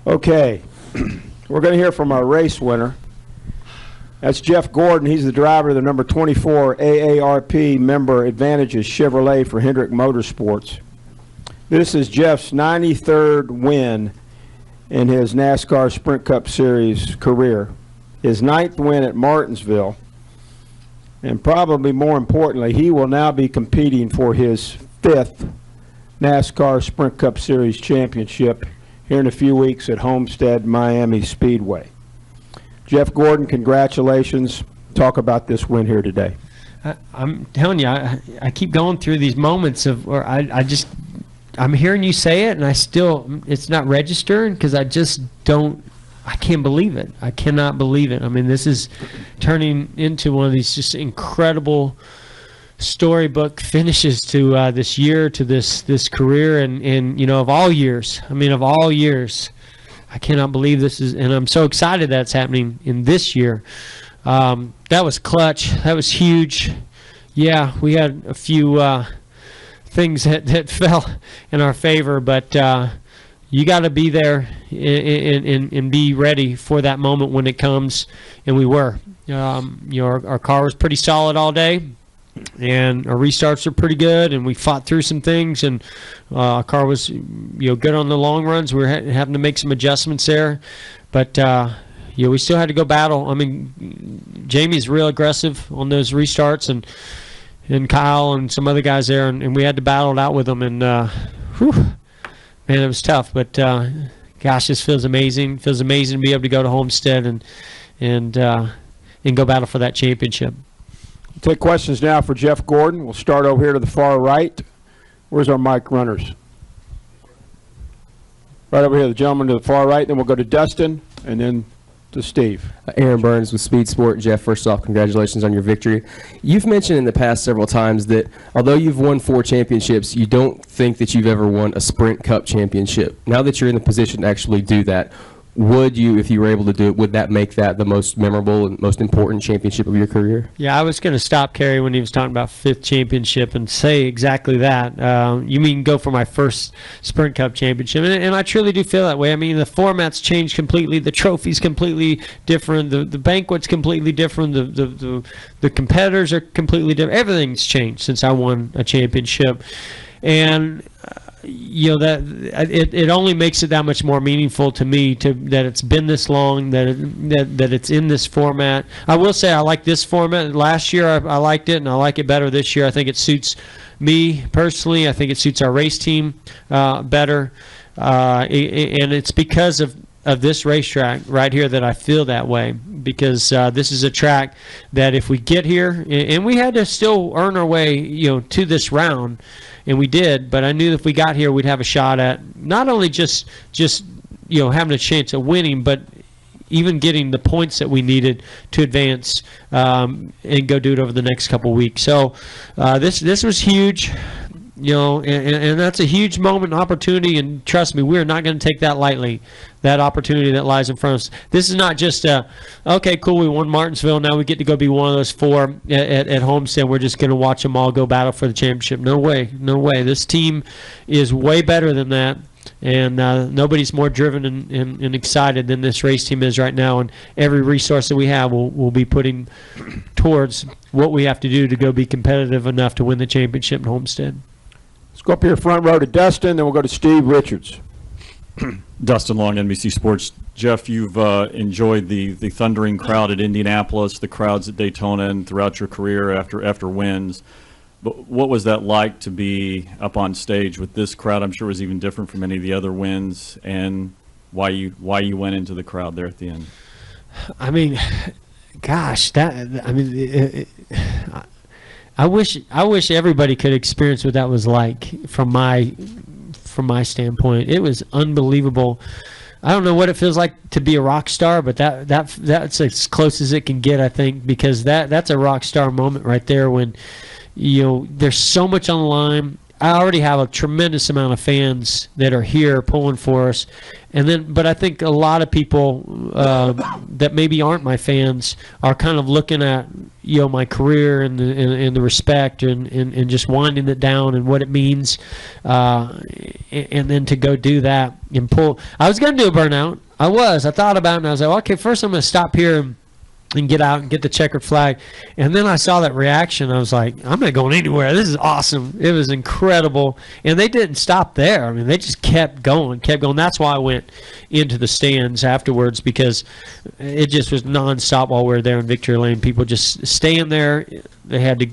Okay, we're going to hear from our race winner. That's Jeff Gordon. He's the driver of the number 24 AARP member Advantages Chevrolet for Hendrick Motorsports. This is Jeff's 93rd win in his NASCAR Sprint Cup Series career, his 9th win at Martinsville, and probably more importantly, he will now be competing for his 5th NASCAR Sprint Cup Series championship here in a few weeks at Homestead Miami Speedway. Jeff Gordon, congratulations. Talk about this win here today. I'm telling you, I keep going through these moments of where I'm hearing you say it, and it's not registering because I can't believe it. I cannot believe it. I mean, this is turning into one of these just incredible storybook finishes to this year, to this career, and of all years. I mean, of all years, I cannot believe this is, and I'm so excited that it's happening in this year. That was clutch. That was huge. Yeah, we had a few things that fell in our favor, but you got to be there and be ready for that moment when it comes, and we were. Our car was pretty solid all day, and our restarts are pretty good, and we fought through some things, and our car was good on the long runs. We were having to make some adjustments there, but we still had to go battle. I mean, Jamie's real aggressive on those restarts, and Kyle and some other guys there, and we had to battle it out with them, and man, it was tough, but gosh, this feels amazing. It feels amazing to be able to go to Homestead and go battle for that championship. We'll take questions now for Jeff Gordon. We'll start over here to the far right. Where's our mic runners? Right over here, the gentleman to the far right. Then we'll go to Dustin, and then to Steve. Aaron Burns with Speed Sport. Jeff, first off, congratulations on your victory. You've mentioned in the past several times that although you've won 4 championships, you don't think that you've ever won a Sprint Cup championship. Now that you're in the position to actually do that, would you, if you were able to do it, would that make that the most memorable and most important championship of your career? Yeah, I was going to stop Kerry when he was talking about 5th championship and say exactly that. You mean go for my first Sprint Cup championship. And I truly do feel that way. I mean, the format's changed completely. The trophy's completely different. The banquet's completely different. The competitors are completely different. Everything's changed since I won a championship. And that it only makes it that much more meaningful to me that it's been this long, that it's in this format. I will say I like this format. Last year I liked it, and I like it better this year. I think it suits me personally. I think it suits our race team better, and it's because of this racetrack right here that I feel that way, because this is a track that if we get here, and we had to still earn our way to this round, and we did, but I knew if we got here we'd have a shot at not only just having a chance of winning, but even getting the points that we needed to advance and go do it over the next couple weeks. So this was huge. And that's a huge moment and opportunity, and trust me, we're not going to take that lightly, that opportunity that lies in front of us. This is not just okay, cool, we won Martinsville, now we get to go be one of those 4 at Homestead. We're just going to watch them all go battle for the championship. No way, no way. This team is way better than that, and nobody's more driven and excited than this race team is right now, and every resource that we have we'll be putting towards what we have to do to go be competitive enough to win the championship at Homestead. Let's go up here front row to Dustin, then we'll go to Steve Richards. Dustin Long, NBC Sports. Jeff, you've enjoyed the thundering crowd at Indianapolis, the crowds at Daytona, and throughout your career after wins. But what was that like to be up on stage with this crowd? I'm sure it was even different from any of the other wins, and why you went into the crowd there at the end. I mean, gosh, I wish everybody could experience what that was like from my standpoint. It was unbelievable. I don't know what it feels like to be a rock star, but that's as close as it can get, I think, because that's a rock star moment right there when there's so much on the line. I already have a tremendous amount of fans that are here pulling for us, but I think a lot of people that maybe aren't my fans are kind of looking at my career and the respect and just winding it down and what it means, and then to go do that and pull. I was going to do a burnout. I thought about it, and I was like, okay, first I'm going to stop here and get out and get the checkered flag. And then I saw that reaction. I was like, I'm not going anywhere. This is awesome. It was incredible. And they didn't stop there. I mean, they just kept going. That's why I went into the stands afterwards, because it just was nonstop while we were there in Victory Lane. People just staying there. They had to.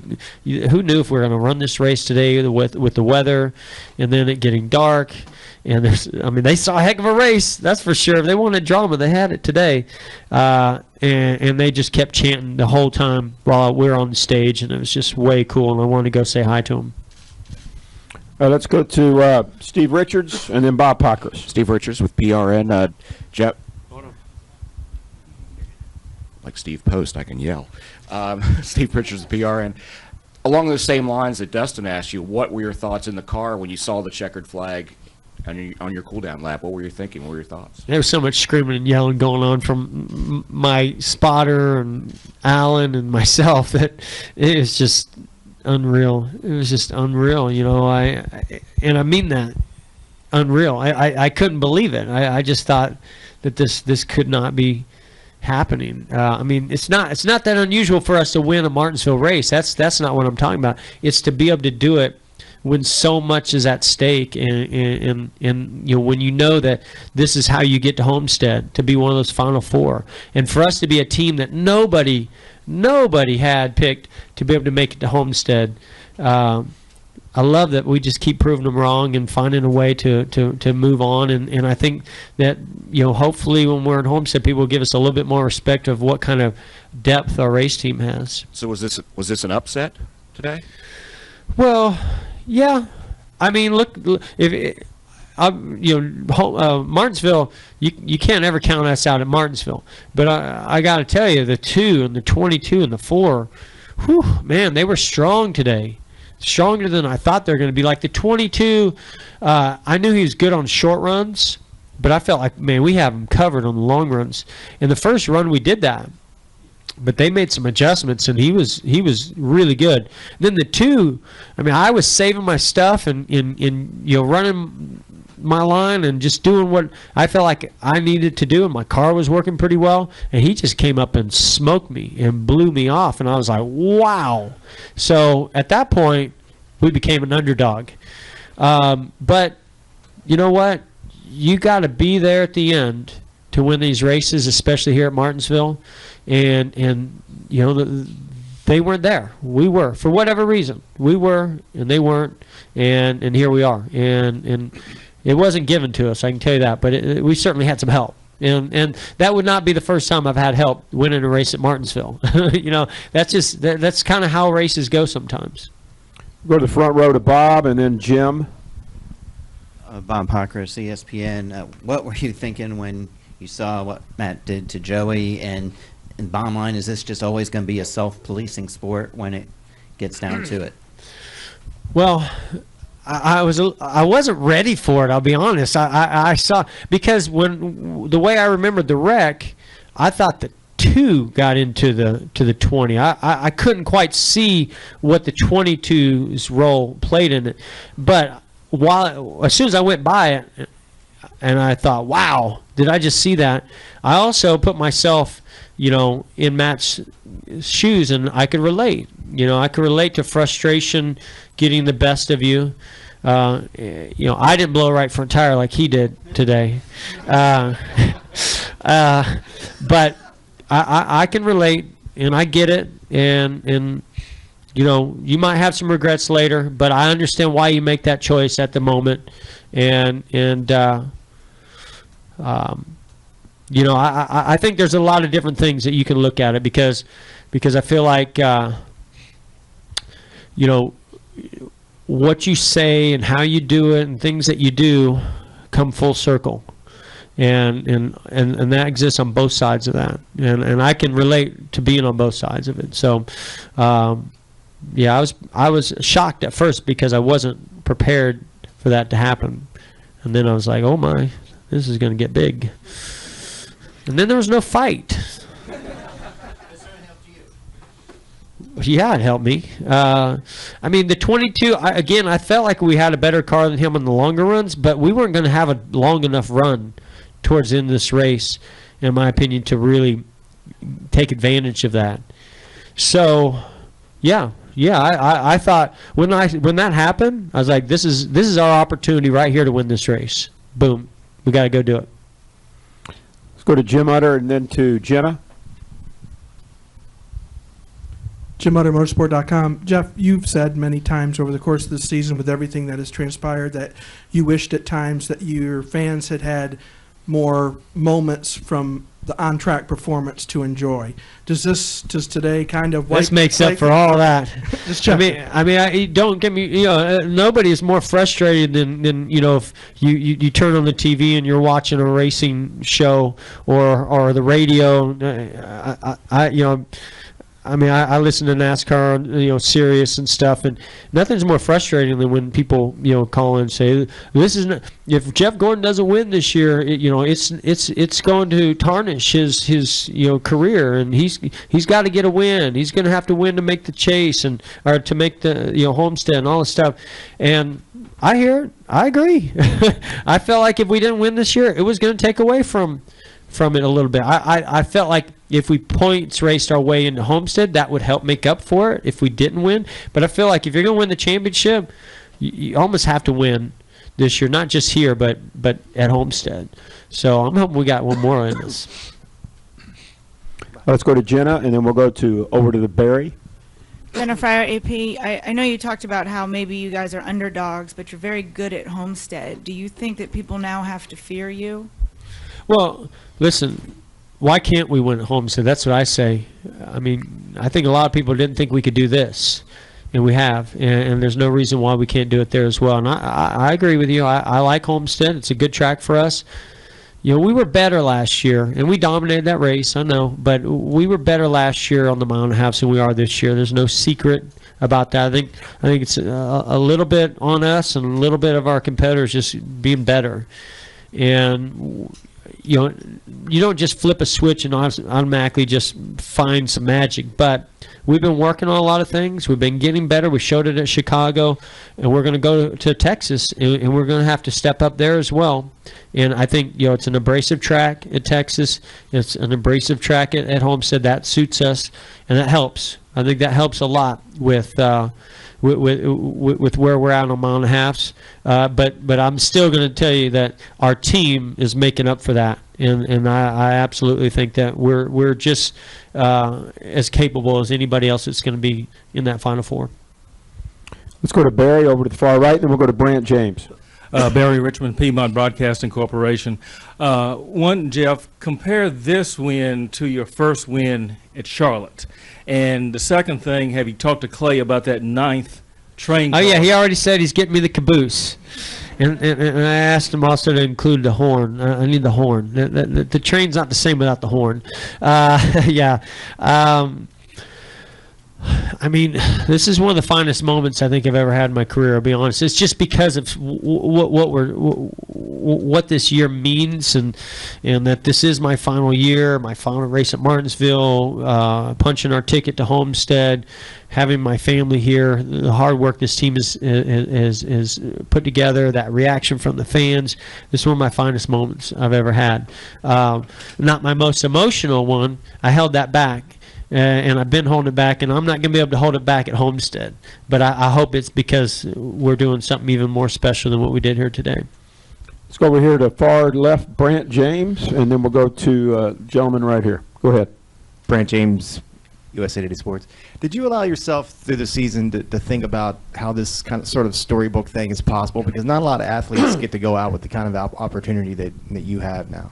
Who knew if we were going to run this race today with the weather, and then it getting dark. And they saw a heck of a race, that's for sure. If they wanted drama, they had it today. And they just kept chanting the whole time while we were on the stage, and it was just way cool, and I wanted to go say hi to them. Let's go to Steve Richards and then Bob Pockers. Steve Richards with PRN. Jeff. Like Steve Post, I can yell. Steve Richards with PRN. Along those same lines that Dustin asked you, what were your thoughts in the car when you saw the checkered flag on your cool-down lap? What were you thinking? What were your thoughts? There was so much screaming and yelling going on from my spotter and Alan and myself that it was just unreal. It was just unreal, and I mean that, unreal. I couldn't believe it. I just thought that this could not be happening. It's not that unusual for us to win a Martinsville race. That's not what I'm talking about. It's to be able to do it when so much is at stake, and when you know that this is how you get to Homestead, to be one of those Final Four, and for us to be a team that nobody had picked to be able to make it to Homestead. I love that we just keep proving them wrong and finding a way to move on, and I think that hopefully when we're at Homestead, people will give us a little bit more respect of what kind of depth our race team has. So was this an upset today? Well, yeah. Look, if Martinsville, you can't ever count us out at Martinsville. But I got to tell you, the 2 and the 22 and the 4, whew, man, they were strong today. Stronger than I thought they were going to be. Like the 22, I knew he was good on short runs, but I felt like, man, we have him covered on the long runs. In the first run, we did that. But they made some adjustments, and he was really good. Then the 2, I was saving my stuff and running my line and just doing what I felt like I needed to do, and my car was working pretty well. And he just came up and smoked me and blew me off, and I was like, wow. So at that point, we became an underdog. But you know what? You got to be there at the end to win these races, especially here at Martinsville. And they weren't there. We were, for whatever reason. We were, and they weren't, and here we are. And it wasn't given to us, I can tell you that, but we certainly had some help. And that would not be the first time I've had help winning a race at Martinsville. That's kind of how races go sometimes. Go to the front row to Bob and then Jim. Bob Pockers, ESPN. What were you thinking when you saw what Matt did to Joey? And bottom line, is this just always going to be a self-policing sport when it gets down to it? Well, I wasn't ready for it, I'll be honest. I saw, because when the way I remembered the wreck, I thought that 2 got into the 20. I couldn't quite see what the 22's role played in it, but as soon as I went by it and I thought, wow, did I just see that? I also put myself in Matt's shoes, and I could relate. I could relate to frustration getting the best of you. I didn't blow a right front tire like he did today. But I can relate, and I get it, and you might have some regrets later, but I understand why you make that choice at the moment, I think there's a lot of different things that you can look at it, because I feel like what you say and how you do it and things that you do come full circle, and that exists on both sides of that, and I can relate to being on both sides of it. So I was shocked at first because I wasn't prepared for that to happen. And then I was like, oh my, this is going to get big. And then there was no fight. Yeah, it helped me. I mean, the 22, I felt like we had a better car than him on the longer runs, but we weren't going to have a long enough run towards the end of this race, in my opinion, to really take advantage of that. So, yeah, I thought when that happened, I was like, this is our opportunity right here to win this race. Boom, we got to go do it. Let's go to Jim Utter and then to Jenna. JimUtterMotorsport.com. Jeff, you've said many times over the course of the season, with everything that has transpired, that you wished at times that your fans had more moments from the on-track performance to enjoy. Does today kind of This makes up for all that. Just checking. Don't get me. Nobody is more frustrated than if you turn on the TV and you're watching a racing show or the radio. I listen to NASCAR, Sirius and stuff, and nothing's more frustrating than when people, call and say, "This is not, if Jeff Gordon doesn't win this year, it's going to tarnish his career, and he's got to get a win. He's going to have to win to make the chase or to make the Homestead and all this stuff." And I hear it. I agree. I felt like if we didn't win this year, it was going to take away from it a little bit. I felt like if we points raced our way into Homestead, that would help make up for it if we didn't win. But I feel like if you're going to win the championship, you almost have to win this year, not just here, but at Homestead. So I'm hoping we got one more in us. Let's go to Jenna, and then we'll go over to the Barry. Jenna Fryer, AP, I know you talked about how maybe you guys are underdogs, but you're very good at Homestead. Do you think that people now have to fear you? Well, listen, why can't we win at Homestead? That's what I say. I mean, I think a lot of people didn't think we could do this, and we have, and there's no reason why we can't do it there as well. And I agree with you. I like Homestead. It's a good track for us. We were better last year, and we dominated that race, I know, but we were better last year on the mile and a half than we are this year. There's no secret about that. I think it's a little bit on us and a little bit of our competitors just being better. And you don't just flip a switch and automatically just find some magic. But we've been working on a lot of things. We've been getting better. We showed it at Chicago, and we're going to go to Texas, and we're going to have to step up there as well. And I think it's an abrasive track at Texas. It's an abrasive track at Homestead. That suits us, and that helps. I think that helps a lot with where we're at on mile and a halves. But I'm still going to tell you that our team is making up for that, and I absolutely think that we're just as capable as anybody else that's going to be in that Final Four. Let's go to Barry over to the far right, then we'll go to Brant James. Barry Richmond, Piedmont Broadcasting Corporation. Jeff, compare this win to your first win at Charlotte. And the second thing, have you talked to Clay about that 9th train car? Oh, yeah, he already said he's getting me the caboose. And I asked him also to include the horn. I need the horn. The train's not the same without the horn. Yeah. I mean, this is one of the finest moments I think I've ever had in my career, I'll be honest. It's just because of what this year means, and that this is my final year, my final race at Martinsville, punching our ticket to Homestead, having my family here, the hard work this team is put together, that reaction from the fans. This is one of my finest moments I've ever had. Not my most emotional one. I held that back. And I've been holding it back, and I'm not going to be able to hold it back at Homestead. But I hope it's because we're doing something even more special than what we did here today. Let's go over here to far left, Brant James, and then we'll go to gentleman right here. Go ahead. Brant James, USA Today Sports. Did you allow yourself through the season to think about how this kind of sort of storybook thing is possible? Because not a lot of athletes get to go out with the kind of opportunity that you have now.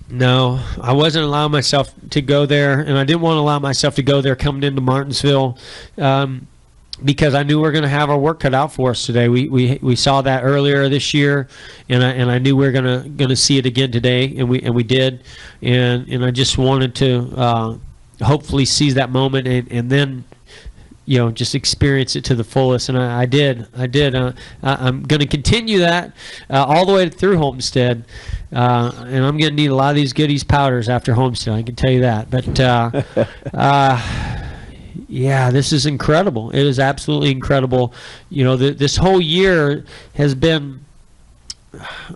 No, I wasn't allowing myself to go there, and I didn't want to allow myself to go there coming into Martinsville, because I knew we were going to have our work cut out for us today. We saw that earlier this year, and I knew we were going to see it again today, and we did, and I just wanted to hopefully seize that moment and then just experience it to the fullest. And I did. I'm going to continue that all the way through Homestead. And I'm going to need a lot of these Goodies powders after Homestead, I can tell you that. But yeah, this is incredible. It is absolutely incredible. This whole year has been,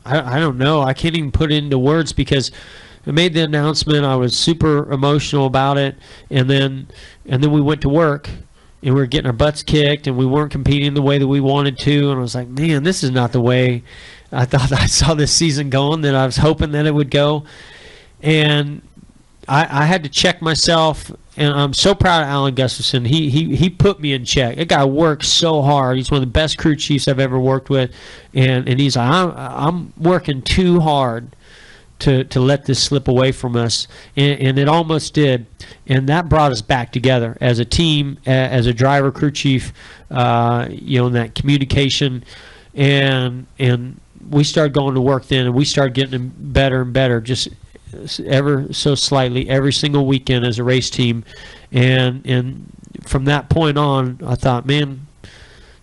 I don't know. I can't even put it into words because I made the announcement. I was super emotional about it, and then we went to work, and we were getting our butts kicked, and we weren't competing the way that we wanted to. And I was like, man, this is not the way I thought I saw this season going, that I was hoping that it would go. And I had to check myself, and I'm so proud of Alan Gustafson. He put me in check. That guy works so hard. He's one of the best crew chiefs I've ever worked with, and he's like, I'm working too hard to let this slip away from us, and it almost did. And that brought us back together as a team, as a driver, crew chief, in that communication, and we started going to work then, and we started getting better and better, just ever so slightly every single weekend as a race team. And from that point on, I thought, man,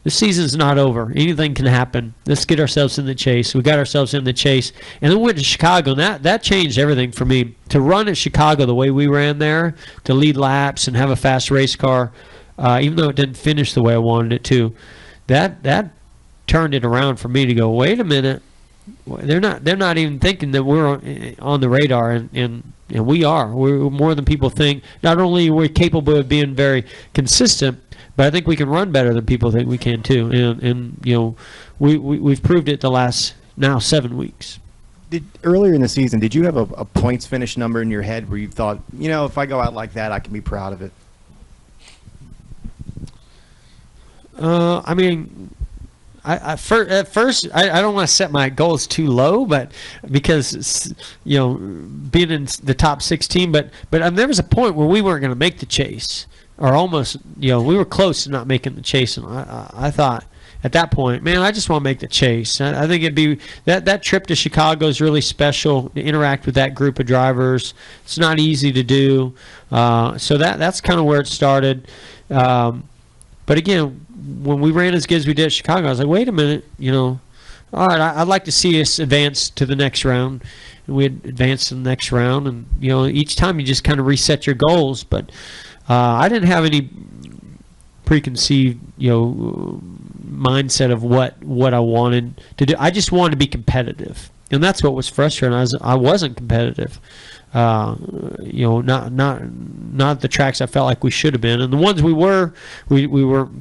the season's not over. Anything can happen. Let's get ourselves in the chase. We got ourselves in the chase, and then we went to Chicago, and that changed everything for me. To run at Chicago the way we ran there, to lead laps and have a fast race car, even though it didn't finish the way I wanted it to, that turned it around for me to go, wait a minute, they're not even thinking that we're on the radar, and we are. We're more than people think. Not only are we capable of being very consistent, but I think we can run better than people think we can too. And we've proved it the last now 7 weeks. Earlier in the season, did you have a points finish number in your head where you thought, if I go out like that, I can be proud of it? I mean, at first, I don't want to set my goals too low, but because being in the top 16, but there was a point where we weren't going to make the chase, or almost, we were close to not making the chase, and I thought at that point, man, I just want to make the chase. I think it'd be that trip to Chicago is really special, to interact with that group of drivers. It's not easy to do, so that's kind of where it started. But again, when we ran as good as we did at Chicago, I was like, wait a minute, all right, I'd like to see us advance to the next round. And we had advanced to the next round, and each time you just kind of reset your goals. But I didn't have any preconceived mindset of what I wanted to do. I just wanted to be competitive, and that's what was frustrating. I wasn't competitive. Not the tracks I felt like we should have been, and the ones we weren't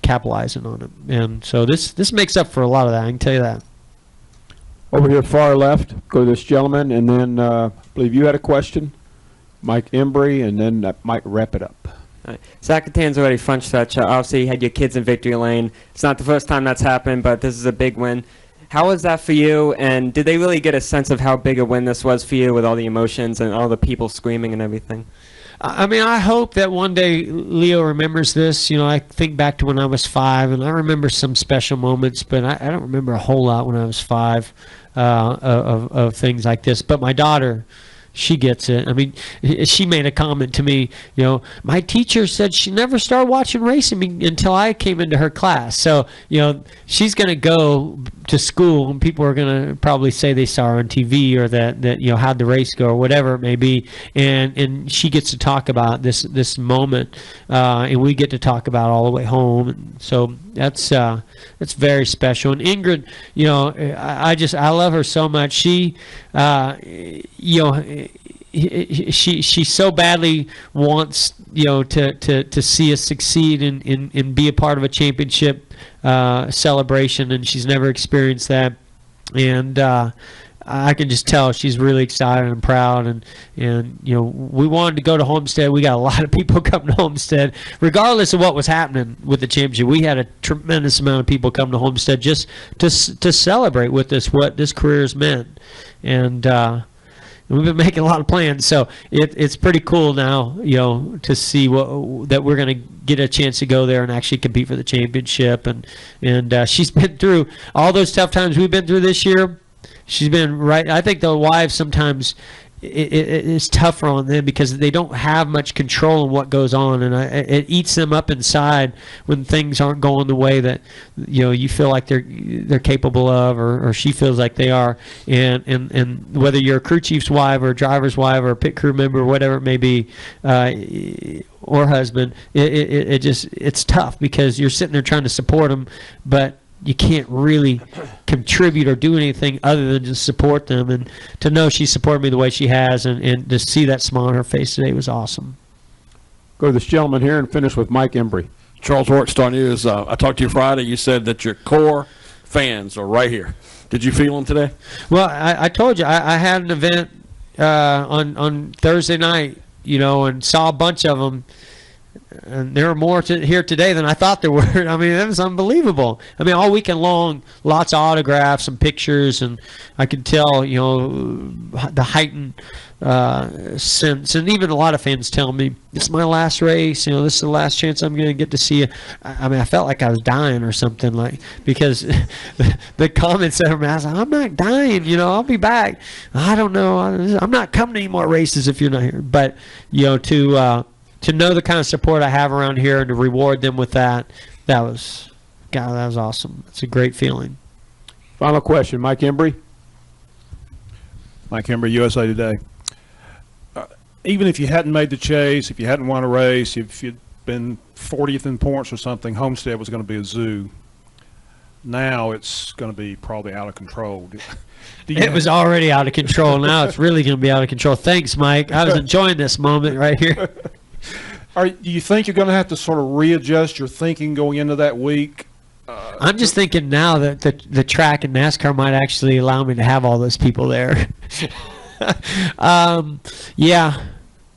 capitalizing on it. And so this makes up for a lot of that, I can tell you that. Over here far left, go to this gentleman, and then I believe you had a question, Mike Embry, and then that might wrap it up. Zacatan's already front stretch. Obviously, you had your kids in victory lane. It's not the first time that's happened, but this is a big win. How was that for you, and did they really get a sense of how big a win this was for you with all the emotions and all the people screaming and everything? I mean, I hope that one day Leo remembers this. I think back to when I was 5, and I remember some special moments, but I don't remember a whole lot when I was 5 of things like this. But my daughter, she gets it. I mean, she made a comment to me, my teacher said she never started watching racing until I came into her class. So, she's going to go to school, and people are going to probably say they saw her on TV, or that how'd the race go, or whatever it may be. And she gets to talk about this moment, and we get to talk about all the way home. And so that's very special. And Ingrid, I love her so much. She she so badly wants to see us succeed and be a part of a championship celebration, and she's never experienced that. And I can just tell she's really excited and proud, and we wanted to go to Homestead. We got a lot of people coming to Homestead, regardless of what was happening with the championship. We had a tremendous amount of people come to Homestead just to celebrate with us what this career has meant, and we've been making a lot of plans. So it's pretty cool now, to see that we're going to get a chance to go there and actually compete for the championship. And she's been through all those tough times we've been through this year. She's been right. I think the wives sometimes it's tougher on them because they don't have much control on what goes on, and it eats them up inside when things aren't going the way that you feel like they're capable of, or she feels like they are. And whether you're a crew chief's wife or a driver's wife or a pit crew member or whatever it may be, or husband, it's tough because you're sitting there trying to support them, but you can't really contribute or do anything other than just support them. And to know she supported me the way she has, and to see that smile on her face today was awesome. Go to this gentleman here and finish with Mike Embry. Charles Workstar News. I talked to you Friday. You said that your core fans are right here. Did you feel them today? Well, I told you I had an event on Thursday night, and saw a bunch of them. And there were more here today than I thought there were. I mean, it was unbelievable. I mean, all weekend long, lots of autographs and pictures, and I could tell, the heightened sense. And even a lot of fans tell me, this is my last race. This is the last chance I'm going to get to see you. I mean, I felt like I was dying or something, because the comments that were made, I was like, I'm not dying. I'll be back. I don't know. I'm not coming to any more races if you're not here. But to know the kind of support I have around here and to reward them with that was awesome. It's a great feeling. Final question, Mike Embry. Mike Embry, USA Today. Even if you hadn't made the chase, if you hadn't won a race, if you'd been 40th in points or something, Homestead was going to be a zoo. Now it's going to be probably out of control. It was already out of control. Now it's really going to be out of control. Thanks, Mike. I was enjoying this moment right here. Do you think you're going to have to sort of readjust your thinking going into that week? I'm just thinking now that the track and NASCAR might actually allow me to have all those people there.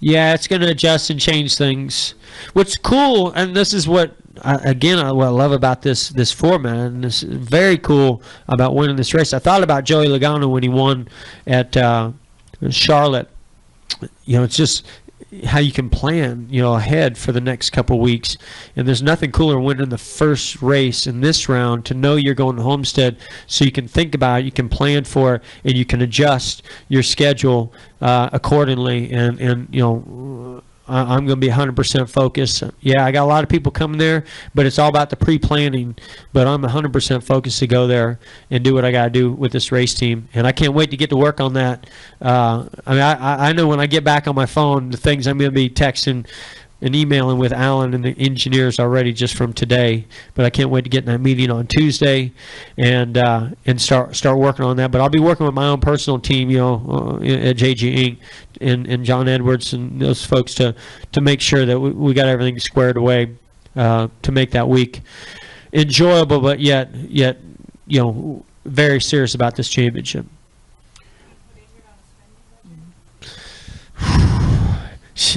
Yeah, it's going to adjust and change things. What's cool, and this is what what I love about this format, and this is very cool about winning this race. I thought about Joey Logano when he won at Charlotte. It's just how you can plan, ahead for the next couple weeks. And there's nothing cooler than winning the first race in this round, to know you're going to Homestead, so you can think about it, you can plan for it, and you can adjust your schedule accordingly. And I'm going to be 100% focused. Yeah, I got a lot of people coming there, but it's all about the pre-planning. But I'm 100% focused to go there and do what I got to do with this race team. And I can't wait to get to work on that. I know when I get back on my phone, the things I'm going to be texting and emailing with Alan and the engineers already just from today. But I can't wait to get in that meeting on Tuesday and start working on that. But I'll be working with my own personal team, at JG Inc. and John Edwards and those folks to make sure that we got everything squared away to make that week enjoyable, but yet very serious about this championship.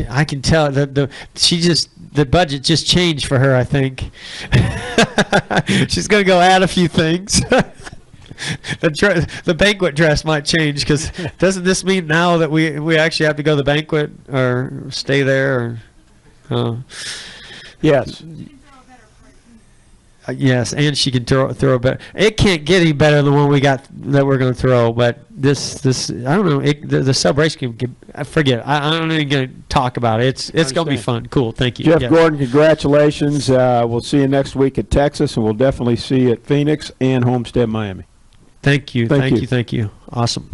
I can tell the budget just changed for her. I think she's gonna go add a few things. The banquet dress might change, because doesn't this mean now that we actually have to go to the banquet or stay there? Yes. Yes, and she can throw a better. It can't get any better than the one we got that we're going to throw. But this I don't know. The sub race can forget. I'm not even going to talk about it. It's going to be fun. Cool. Thank you, Jeff Gordon. Congratulations. We'll see you next week at Texas, and we'll definitely see you at Phoenix and Homestead, Miami. Thank you. Thank you. Awesome.